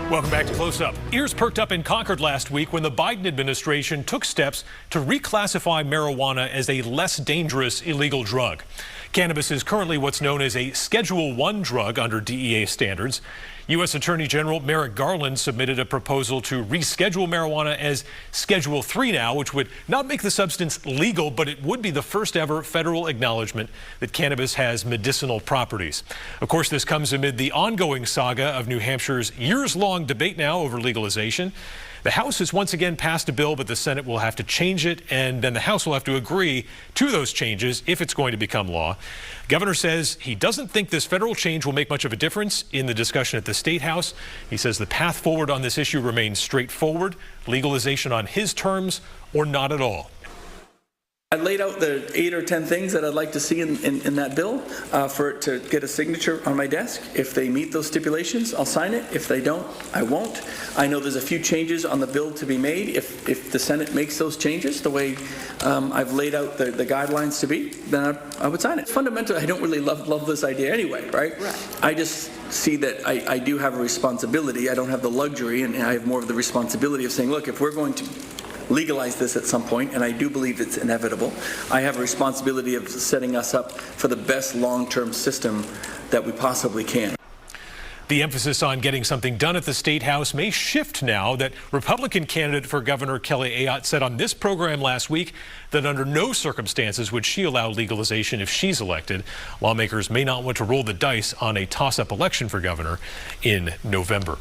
Welcome back to Close Up. Ears perked up in Concord last week when the Biden administration took steps to reclassify marijuana as a less dangerous illegal drug. Cannabis is currently what's known as a Schedule I drug under DEA standards. U.S. Attorney General Merrick Garland submitted a proposal to reschedule marijuana as Schedule III now, which would not make the substance legal, but it would be the first ever federal acknowledgement that cannabis has medicinal properties. Of course, this comes amid the ongoing saga of New Hampshire's years-long debate now over legalization. The House has once again passed a bill, but the Senate will have to change it, and then the House will have to agree to those changes if it's going to become law. The governor says he doesn't think this federal change will make much of a difference in the discussion at the State House. He says the path forward on this issue remains straightforward, legalization on his terms or not at all. I laid out the 8 or 10 things that I'd like to see in that bill for it to get a signature on my desk. If they meet those stipulations, I'll sign it. If they don't, I won't. I know there's a few changes on the bill to be made. If the Senate makes those changes the way I've laid out the guidelines to be, then I would sign it. Fundamentally, I don't really love this idea anyway, right? I just see that I do have a responsibility. I don't have the luxury, and I have more of the responsibility of saying, look, if we're going to legalize this at some point, and I do believe it's inevitable, I have a responsibility of setting us up for the best long-term system that we possibly can. The emphasis on getting something done at the State House may shift now that Republican candidate for Governor Kelly Ayotte said on this program last week that under no circumstances would she allow legalization if she's elected. Lawmakers may not want to roll the dice on a toss-up election for governor in November.